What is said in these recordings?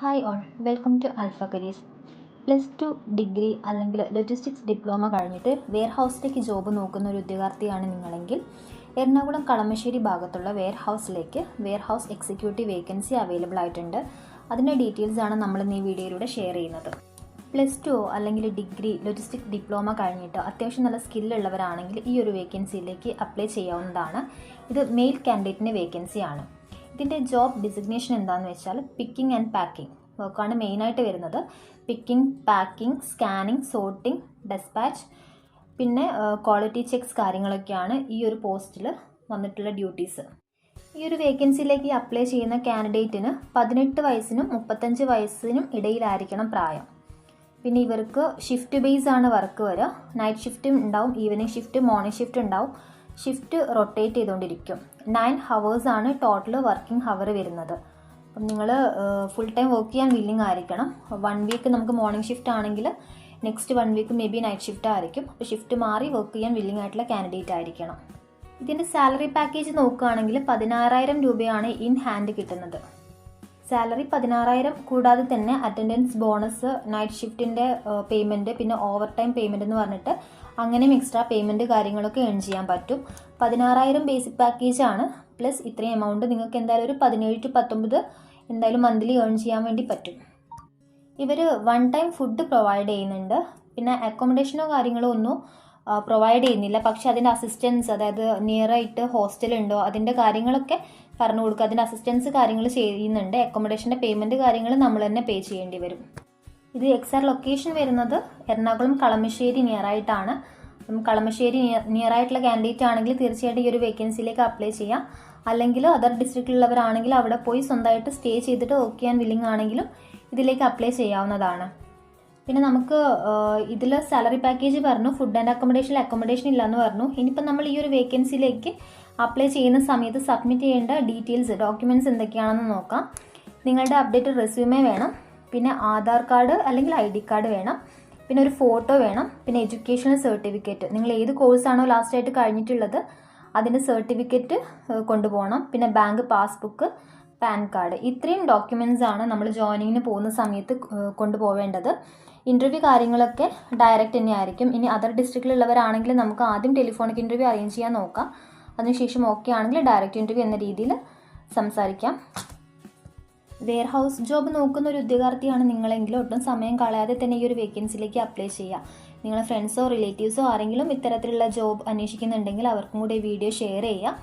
Hi all, welcome to alpha careers. +2 degree അല്ലെങ്കിൽ logistics diploma കഴിഞ്ഞിട്ട് വെയർ ഹൗസിലേക്ക് ജോബ് നോക്കുന്ന ഒരു ഉദ്യോഗാർത്ഥിയാണ് നിങ്ങളെങ്കിൽ എറണാകുളം കളമശ്ശേരി ഭാഗത്തുള്ള വെയർ ഹൗസിലേക്ക് warehouse executive vacancy available ആയിട്ടുണ്ട്. അതിൻ്റെ ഡീറ്റെയിൽസ് ആണ് നമ്മൾ ഇന്ന് ഈ വീഡിയോയിലൂടെ ഷെയർ ചെയ്യുന്നത്. +2 അല്ലെങ്കിൽ ഡിഗ്രി ലോജിസ്റ്റിക്സ് ഡിപ്ലോമ കഴിഞ്ഞിട്ട് അത്യാവശ്യം നല്ല സ്കില്ലുള്ളവരാണെങ്കിൽ ഈ ഒരു വേക്കൻസിയിലേക്ക് അപ്ലൈ ചെയ്യാവുന്നതാണ്. ഇത് മെയിൽ കാൻഡിഡേറ്റിൻ്റെ വേക്കൻസിയാണ്. ഇതിൻ്റെ ജോബ് ഡിസിഗ്നേഷൻ എന്താണെന്ന് വെച്ചാൽ പിക്കിംഗ് ആൻഡ് പാക്കിംഗ് വർക്കാണ് മെയിനായിട്ട് വരുന്നത്. Picking, packing, scanning, sorting, despatch, പിന്നെ ക്വാളിറ്റി ചെക്സ് കാര്യങ്ങളൊക്കെയാണ് ഈ ഒരു പോസ്റ്റിൽ വന്നിട്ടുള്ള ഡ്യൂട്ടീസ്. ഈ ഒരു വേക്കൻസിയിലേക്ക് അപ്ലൈ ചെയ്യുന്ന കാൻഡിഡേറ്റിന് 18 വയസ്സിനും 35 വയസ്സിനും ഇടയിലായിരിക്കണം പ്രായം. പിന്നെ ഇവർക്ക് ഷിഫ്റ്റ് ബേസ് ആണ് വർക്ക് വരിക. നൈറ്റ് ഷിഫ്റ്റും ഉണ്ടാവും, ഈവനിങ് ഷിഫ്റ്റ്, മോർണിംഗ് ഷിഫ്റ്റ് ഉണ്ടാവും. ഷിഫ്റ്റ് റൊട്ടേറ്റ് ചെയ്തുകൊണ്ടിരിക്കും. 9 ഹവേഴ്സ് ആണ് ടോട്ടൽ വർക്കിംഗ് ഹവർ വരുന്നത്. അപ്പം നിങ്ങൾ ഫുൾ ടൈം വർക്ക് ചെയ്യാൻ വില്ലിങ് ആയിരിക്കണം. 1 വീക്ക് നമുക്ക് മോർണിംഗ് ഷിഫ്റ്റ് ആണെങ്കിൽ next 1 week may be night shift ആയിരിക്കും. അപ്പോൾ ഷിഫ്റ്റ് മാറി വർക്ക് ചെയ്യാൻ വില്ലിങ് ആയിട്ടുള്ള കാൻഡിഡേറ്റ് ആയിരിക്കണം. ഇതിൻ്റെ സാലറി പാക്കേജ് നോക്കുകയാണെങ്കിൽ 16,000 രൂപയാണ് ഇൻ ഹാൻഡ് കിട്ടുന്നത്. സാലറി 16,000 കൂടാതെ തന്നെ അറ്റൻഡൻസ് ബോണസ്, നൈറ്റ് ഷിഫ്റ്റിൻ്റെ പേയ്മെൻറ്റ്, പിന്നെ ഓവർ ടൈം പേയ്മെൻറ്റ് എന്ന് പറഞ്ഞിട്ട് അങ്ങനെയും എക്സ്ട്രാ പേയ്മെൻറ്റ് കാര്യങ്ങളൊക്കെ ഏൺ ചെയ്യാൻ പറ്റും. 16,000 ബേസിക് പാക്കേജാണ്. പ്ലസ് ഇത്രയും എമൗണ്ട് നിങ്ങൾക്ക് എന്തായാലും ഒരു 17 to 19 എന്തായാലും മന്ത്ലി ഏൺ ചെയ്യാൻ വേണ്ടി പറ്റും. ഇവർ 1 ടൈം ഫുഡ് പ്രൊവൈഡ് ചെയ്യുന്നുണ്ട്. പിന്നെ അക്കോമഡേഷനോ കാര്യങ്ങളോ ഒന്നും പ്രൊവൈഡ് ചെയ്യുന്നില്ല. പക്ഷേ അതിൻ്റെ അസിസ്റ്റൻസ്, അതായത് നിയർ ആയിട്ട് ഹോസ്റ്റലുണ്ടോ അതിൻ്റെ കാര്യങ്ങളൊക്കെ പറഞ്ഞു കൊടുക്കുക. അതിൻ്റെ അസിസ്റ്റൻസ് കാര്യങ്ങൾ ചെയ്യുന്നുണ്ട്. അക്കോമഡേഷൻ്റെ പേയ്മെൻറ്റ് കാര്യങ്ങൾ നമ്മൾ തന്നെ പേ ചെയ്യേണ്ടി വരും. ഇത് എക്സാക്ട് ലൊക്കേഷൻ വരുന്നത് എറണാകുളം കളമശ്ശേരി നിയർ ആയിട്ടാണ്. കളമശ്ശേരി നിയർ ആയിട്ടുള്ള കാൻഡിഡേറ്റ് ആണെങ്കിൽ തീർച്ചയായിട്ടും ഈ ഒരു വേക്കൻസിയിലേക്ക് അപ്ലൈ ചെയ്യാം. അല്ലെങ്കിൽ അതർ ഡിസ്ട്രിക്റ്റിലുള്ളവരാണെങ്കിൽ അവിടെ പോയി സ്വന്തമായിട്ട് സ്റ്റേ ചെയ്തിട്ട് വർക്ക് ചെയ്യാൻ വില്ലിങ് ആണെങ്കിലും ഇതിലേക്ക് അപ്ലൈ ചെയ്യാവുന്നതാണ്. പിന്നെ നമുക്ക് ഇതിൽ സാലറി പാക്കേജ് പറഞ്ഞു, ഫുഡ് ആൻഡ് അക്കോമഡേഷൻ ഇല്ലയെന്ന് പറഞ്ഞു. ഇനിയിപ്പോൾ നമ്മൾ ഈ ഒരു വേക്കൻസിയിലേക്ക് അപ്ലൈ ചെയ്യുന്ന സമയത്ത് സബ്മിറ്റ് ചെയ്യേണ്ട ഡീറ്റെയിൽസ്, ഡോക്യുമെൻറ്റ്സ് എന്തൊക്കെയാണെന്ന് നോക്കാം. നിങ്ങളുടെ അപ്ഡേറ്റഡ് റെസ്യൂമേ വേണം, പിന്നെ ആധാർ കാർഡ് അല്ലെങ്കിൽ ID കാർഡ് വേണം, പിന്നെ ഒരു ഫോട്ടോ വേണം, പിന്നെ എഡ്യൂക്കേഷണൽ സർട്ടിഫിക്കറ്റ്, നിങ്ങൾ ഏത് കോഴ്സാണോ ലാസ്റ്റായിട്ട് കഴിഞ്ഞിട്ടുള്ളത് അതിൻ്റെ സർട്ടിഫിക്കറ്റ് കൊണ്ടുപോകണം, പിന്നെ ബാങ്ക് പാസ്ബുക്ക്, പാൻ കാർഡ്. ഇത്രയും ഡോക്യുമെൻറ്റ്സ് ആണ് നമ്മൾ ജോയിനിങ്ങിന് പോകുന്ന സമയത്ത് കൊണ്ടുപോവേണ്ടത്. ഇൻ്റർവ്യൂ കാര്യങ്ങളൊക്കെ ഡയറക്റ്റ് തന്നെ ആയിരിക്കും. ഇനി അതർ ഡിസ്ട്രിക്റ്റിലുള്ളവരാണെങ്കിൽ നമുക്ക് ആദ്യം ടെലിഫോണിക് ഇൻ്റർവ്യൂ അറേഞ്ച് ചെയ്യാൻ നോക്കാം. അതിനുശേഷം ഓക്കെ ആണെങ്കിൽ ഡയറക്റ്റ് ഇൻ്റർവ്യൂ എന്ന രീതിയിൽ സംസാരിക്കാം. വെയർ ഹൗസ് ജോബ് നോക്കുന്ന ഒരു ഉദ്യോഗാർത്ഥിയാണ് നിങ്ങളെങ്കിൽ ഒട്ടും സമയം കളയാതെ തന്നെ ഈ ഒരു വേക്കൻസിയിലേക്ക് അപ്ലൈ ചെയ്യുക. നിങ്ങളുടെ ഫ്രണ്ട്സോ റിലേറ്റീവ്സോ ആരെങ്കിലും ഇത്തരത്തിലുള്ള ജോബ് അന്വേഷിക്കുന്നുണ്ടെങ്കിൽ അവർക്കും കൂടി വീഡിയോ ഷെയർ ചെയ്യുക.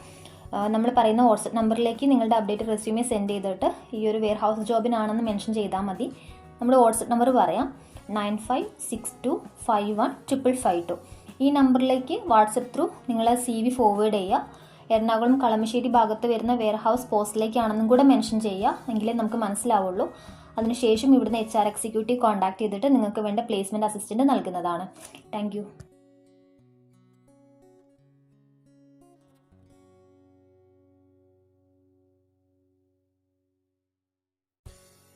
നമ്മൾ പറയുന്ന വാട്സപ്പ് നമ്പറിലേക്ക് നിങ്ങളുടെ അപ്ഡേറ്റ് റെസ്യൂമേ സെൻഡ് ചെയ്തിട്ട് ഈ ഒരു വെയർ ഹൗസ് ജോബിനാണെന്ന് മെൻഷൻ ചെയ്താൽ മതി. നമ്മൾ വാട്സപ്പ് നമ്പർ പറയാം, 9562515552. ഈ നമ്പറിലേക്ക് വാട്സപ്പ് ത്രൂ നിങ്ങളെ CV ഫോർവേഡ് ചെയ്യുക. എറണാകുളം കളമശ്ശേരി ഭാഗത്ത് വരുന്ന വെയർ ഹൗസ് പോസ്റ്റിലേക്കാണെന്നും കൂടെ മെൻഷൻ ചെയ്യുക, എങ്കിലേ നമുക്ക് മനസ്സിലാവുള്ളൂ. അതിനുശേഷം ഇവിടുന്ന് HR എക്സിക്യൂട്ടീവ് കോൺടാക്ട് ചെയ്തിട്ട് നിങ്ങൾക്ക് വേണ്ട പ്ലേസ്മെൻറ്റ് അസിസ്റ്റൻറ്റ് നൽകുന്നതാണ്. താങ്ക്